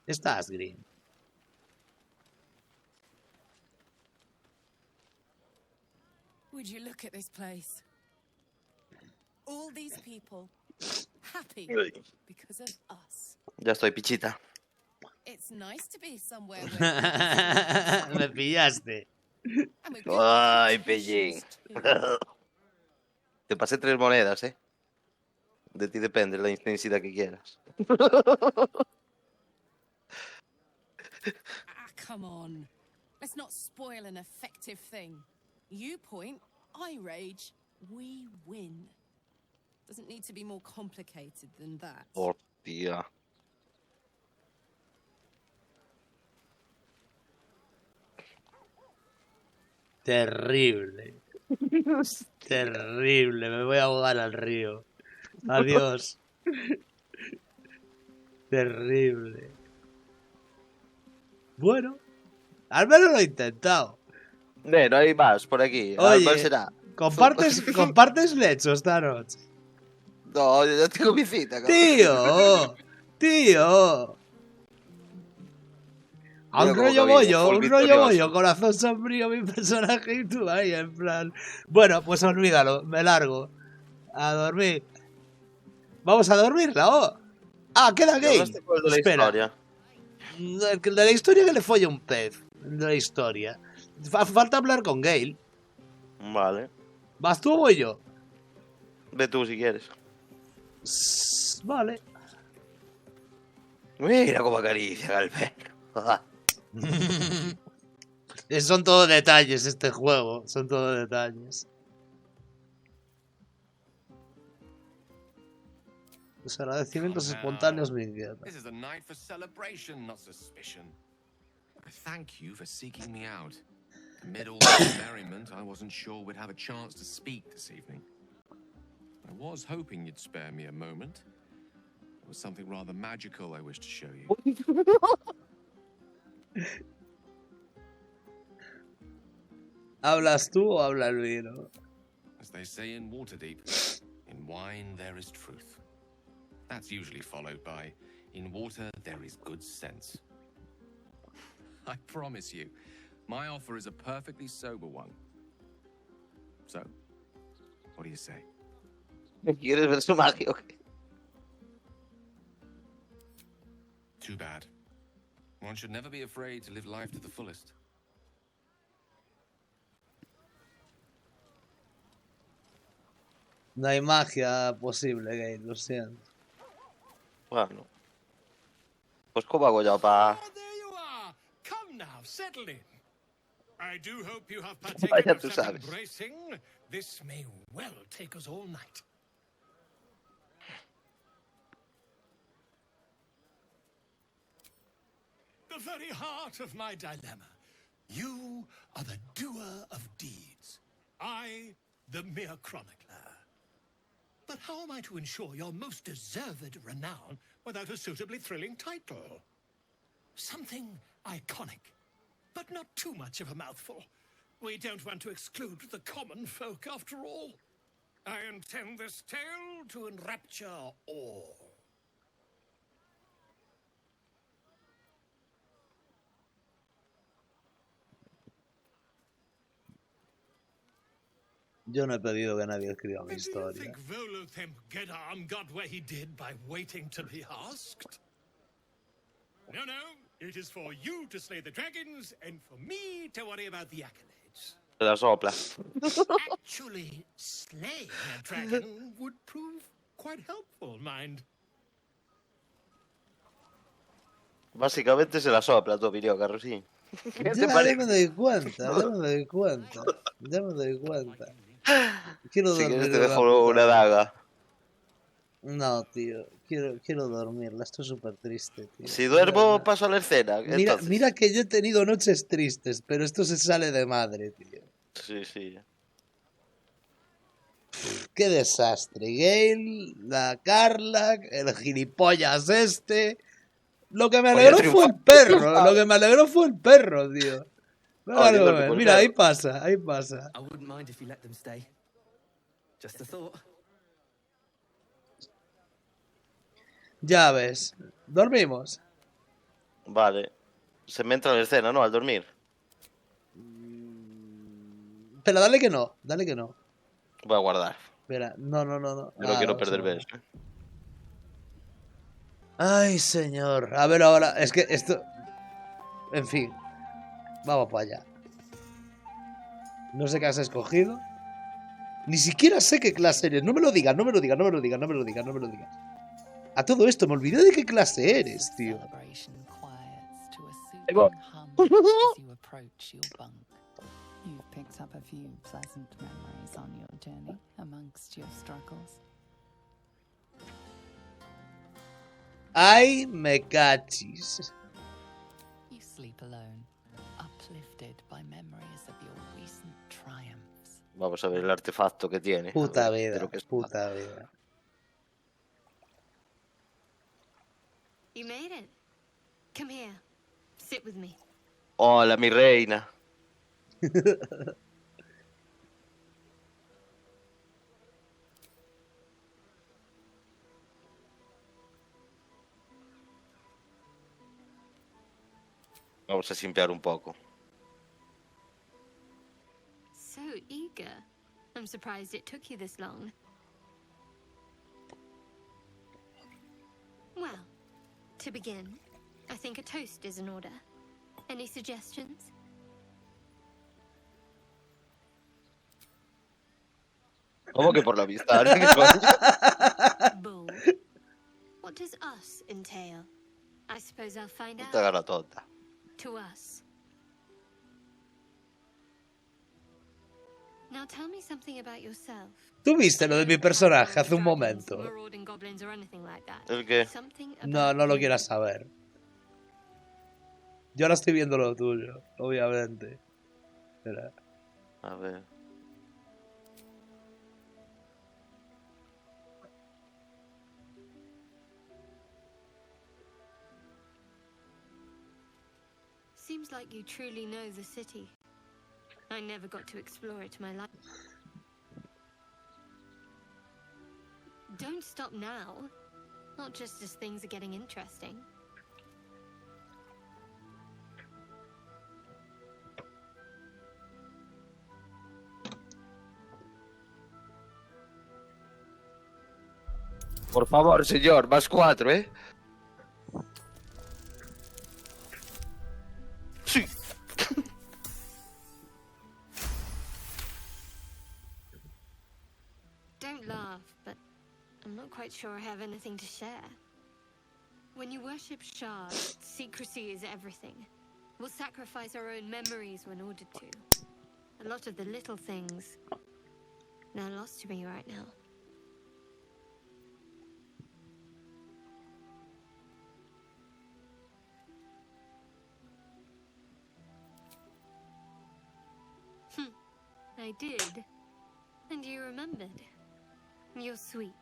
Estás, Green. Would you look at this place? All these people happy because of us. Ya estoy, pichita. It's nice to be somewhere where Me pillaste. Ay, pellín. Te pasé 3 monedas, ¿eh? De ti depende la intensidad que quieras. Come on. Let's not spoil an effective thing. You point, I rage, we win. Doesn't need to be more complicated than that. Hostia. Terrible. Terrible. Me voy a ahogar al río. Adiós. Terrible. Bueno, al menos lo he intentado. No hay más por aquí. Oye, ¿Cuál será? ¿Compartes lecho esta noche? No, yo ya tengo mi cita, cabrón. Tío. A un rollo bollo, corazón sombrío, mi personaje y tú ahí, en plan. Bueno, pues olvídalo, me largo. A dormir. Vamos a dormirla, oh. Ah, queda gay. Espera. El de la historia que le folla un pez. El de la historia. Falta hablar con Gale. Vale. ¿Vas tú o voy yo? Ve tú si quieres. Vale. Mira cómo acaricia al perro. Son todo detalles este juego. Son todo detalles. Los agradecimientos espontáneos me inciertan. This is a night for celebration, not suspicion. I thank you for seeking me out. Amid all the merriment, I wasn't sure we'd have a chance to speak this evening. I was hoping you'd spare me a moment. There was something rather magical I wish to show you. ¿Hablas tú o habla el vino? As they say in Waterdeep, in wine there is truth. That's usually followed by, in water there is good sense. I promise you, my offer is a perfectly sober one. So, what do you say? ¿Quieres ver su magia o qué? Too bad. One should never be afraid to live life to the fullest. No hay magia posible, Gale, lo siento. Bueno. Pues ¿cómo hago yo para...? Ah, there you are. Come now, settle in. I do hope you have Vaya, partaken tú of some sabes. embracing. This may well take us all night. The very heart of my dilemma. You are the doer of deeds. I, the mere chronicler. But how am I to ensure your most deserved renown without a suitably thrilling title? Something iconic, but not too much of a mouthful. We don't want to exclude the common folk after all. I intend this tale to enrapture all. Yo no he pedido que nadie escriba mi Do you historia. think Volothemp Gedam got where he did by waiting to be asked? No, no. It is for you to slay the dragons and for me to worry about the accolades. Se la sopla. Actually, slaying a dragon would prove quite helpful, mind. Básicamente se la sopla tu opinión, Carrusín. ¿Qué te Ya parece? me doy cuenta, ya me doy cuenta. Ya me doy cuenta. Quiero Si dormir quieres te una dejo puta una vez. daga. No, tío. Quiero dormirla. Esto es súper triste, tío. Si duermo, paso a la escena. Mira, Entonces. mira que yo he tenido noches tristes, pero esto se sale de madre, tío. Sí, sí. Qué desastre. Gale, la Carla, el gilipollas este. Lo que me Oye, alegró triunfa. fue el perro. Lo que me alegró fue el perro, tío. Oye, duerme con el Mira, ahí perro. pasa, ahí pasa. I wouldn't mind if you let them stay. Just a thought. Ya ves. Dormimos. Vale. Se me entra en la escena, ¿no? Al dormir. Pero dale que no, dale que no. Voy a guardar. Espera, no. Yo no quiero perder vamos beso. Ay, señor. A ver ahora, es que esto... En fin. Vamos para allá. No sé qué has escogido. Ni siquiera sé qué clase eres. No me lo digas, no me lo digas, no me lo digas, no me lo digas, no me lo digas. A todo esto, me olvidé de qué clase eres, tío. You've picked up a few pleasant memories on your journey amongst your struggles. Ay, me cachis. You sleep alone, uplifted by memories of your recent triumphs. Vamos a ver el artefacto que tiene. Puta A ver, vida, creo que es- puta vida. You made it. Come here. Sit with me. Hola, mi reina. Vamos a simpear un poco. So eager. I'm surprised it took you this long. Well, to begin, I think a toast is in order. Any suggestions? ¿Cómo que por la amistad? ¿Qué coño? Bull. What does us entail? I suppose I'll find Puta out. gana tonta. To us. Now tell me something about yourself. ¿Tú viste lo de mi personaje hace un momento? Marauding goblins or anything like that. ¿El qué? Something No, about no lo you. quieras saber. Yo ahora estoy viendo lo tuyo, obviamente. Espera. A ver. Seems like you truly know the city. I never got to explore it to my life. Don't stop now. Not just as things are getting interesting. Por favor, señor, más 4, ¿eh? Sí. Don't laugh, but I'm not quite sure I have anything to share. When you worship shards, secrecy is everything. We'll sacrifice our own memories when ordered to. A lot of the little things, they're lost to me right now. I did. And you remembered. You're sweet.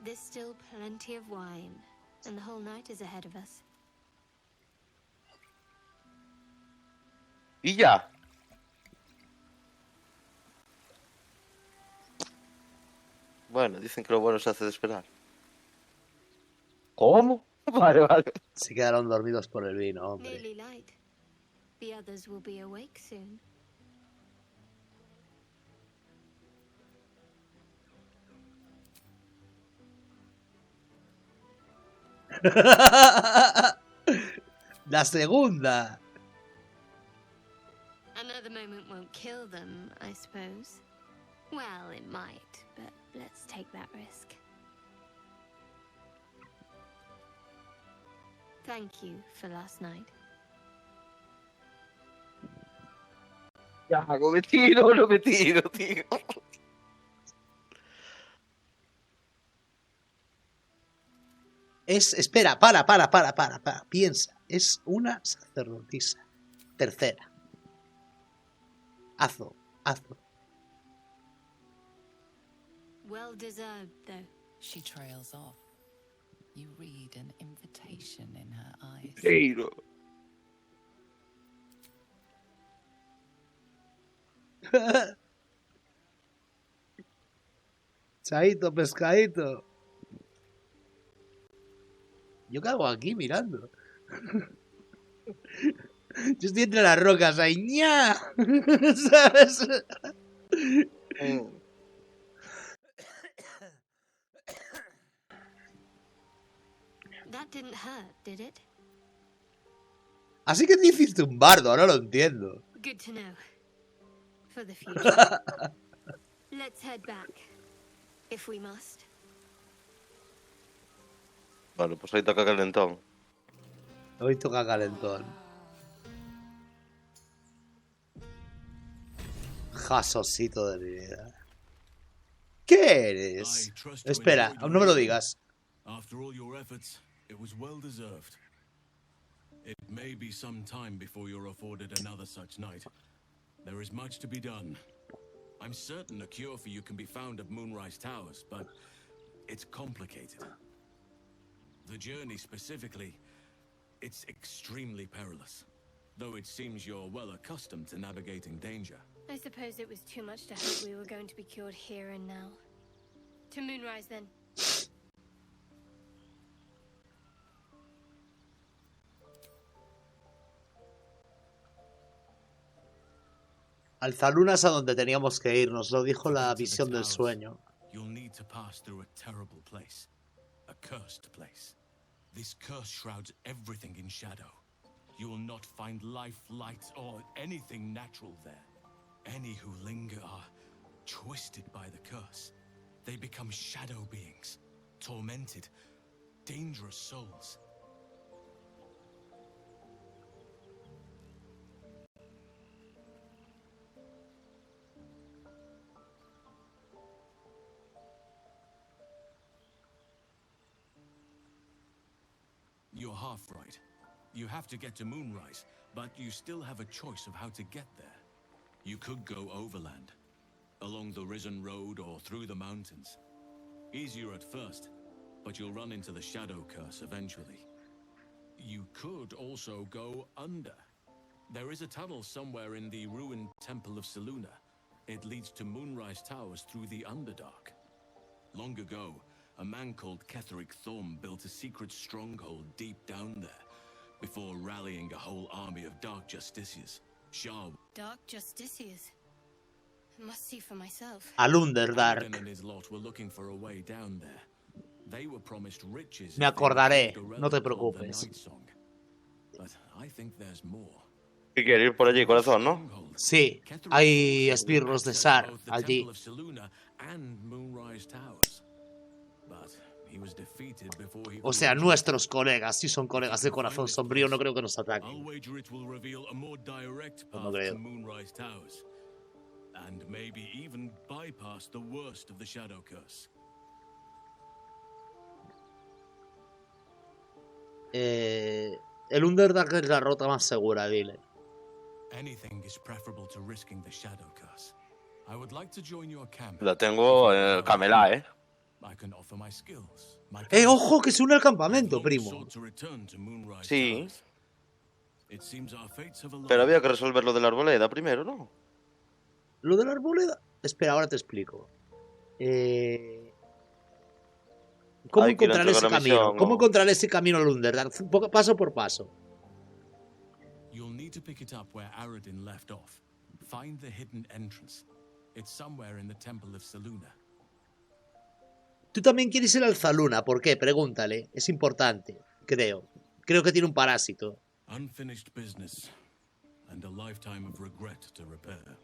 There's still plenty of wine, and the whole night is ahead of us. Y ya. Bueno, dicen que lo bueno se hace de esperar. ¿Cómo? Vale, vale. Se quedaron dormidos por el vino, hombre. Nearly light. The others will be awake soon. La segunda. Another moment won't kill them, I suppose. Well, it might, but let's take that risk. Thank you for last night. Ya, no me tiro, tío. Espera, para. Piensa. Es una sacerdotisa. Tercera. Hazlo. Well deserved, though. She trails off. You read an invitation in her eyes. Tiro. Chaito, pescadito. ¿Yo qué hago aquí mirando? Yo estoy entre las rocas ahí, ¡ña! ¿Sabes? That didn't hurt, did it? Así que te hiciste un bardo, ahora lo entiendo. Good to know. For the future. Let's head back, if we must. Vale, pues ahí toca calentón. Hoy toca calentón. Jasosito de mi vida. ¿Qué eres? Espera, no me lo digas. After all your efforts, it was well deserved. It may be some time before you're afforded another such night. There is much to be done. I'm certain a cure for you can be found at Moonrise Towers, but it's complicated. The journey specifically, it's extremely perilous. Though it seems you're well accustomed to navigating danger. I suppose it was too much to hope we were going to be cured here and now. To Moonrise, then. Alzalunas a donde teníamos que ir, nos lo dijo la visión del sueño. You'll need to pass through a terrible place. A cursed place. This curse shrouds everything in shadow. You will not find life, light, or anything natural there. Any who linger are twisted by the curse. They become shadow beings, tormented, dangerous souls. You're half right. You have to get to Moonrise, but you still have a choice of how to get there. You could go overland, along the Risen Road or through the mountains. Easier at first, but you'll run into the shadow curse eventually. You could also go under. There is a tunnel somewhere in the ruined Temple of Selûne. It leads to Moonrise Towers through the Underdark. Long ago, a man called Ketheric Thorm built a secret stronghold deep down there, before rallying a whole army of Dark Justiciars. Dark Justiciars? Must see for myself. Al Underdark. Paladin and his lot were looking for a way down there. They were promised riches. Me acordaré, no te preocupes. But I think there's more. ¿Qué quieres ir por allí, corazón, no? Sí, hay esbirros de Sar allí. O sea, nuestros colegas, si son colegas de corazón sombrío, no creo que nos ataquen. No creo. El Underdark es la ruta más segura, dile. La tengo en el Camelá, ¿eh? Ojo, que se une al campamento, primo. Sí. Pero había que resolver lo de la arboleda primero, ¿no? Lo de la arboleda... Espera, ahora te explico. ¿Cómo encontrar ese camino? ¿Cómo encontrar ese camino al Underdark? Paso por paso. You'll need to pick it up where Aradin left off. Find the hidden entrance. It's somewhere in the Temple of Selûne. Tú también quieres ir al Zaluna, ¿por qué? Pregúntale. Es importante, creo. Creo que tiene un parásito. Unfinished business and a lifetime of regret to repair.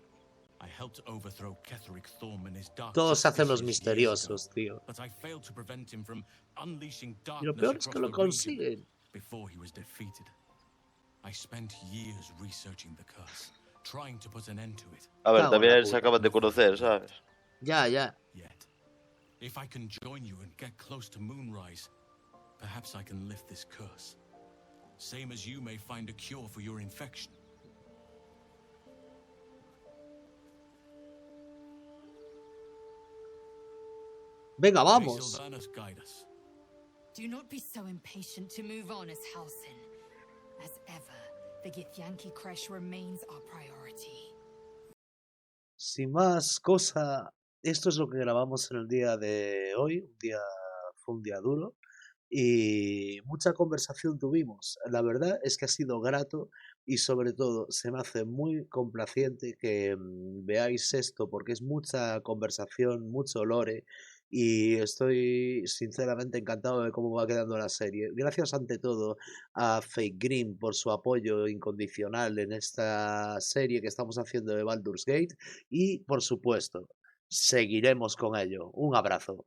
I helped overthrow Ketheric Thorm and his dark. Todos se hacen los misteriosos, tío. But I failed to prevent him from unleashing darkness. Y lo peor es que lo consiguen. Before he was defeated. I spent years researching the curse, trying to put an end to it. A ver, también se acaban de conocer, ¿sabes? Ya. Yet, if I can join you and get close to Moonrise, perhaps I can lift this curse. Same as you may find a cure for your infection. Venga, vamos. Do not be so impatient to move on as Halsin. As ever, the Githyanki crash remains our priority. Sin más cosa, esto es lo que grabamos en el día de hoy. Fue un día duro y mucha conversación tuvimos. La verdad es que ha sido grato y sobre todo se me hace muy complaciente que veáis esto porque es mucha conversación, mucho lore. Y estoy sinceramente encantado de cómo va quedando la serie. Gracias ante todo a FakeGrim por su apoyo incondicional en esta serie que estamos haciendo de Baldurs Gate. Y por supuesto, seguiremos con ello. Un abrazo.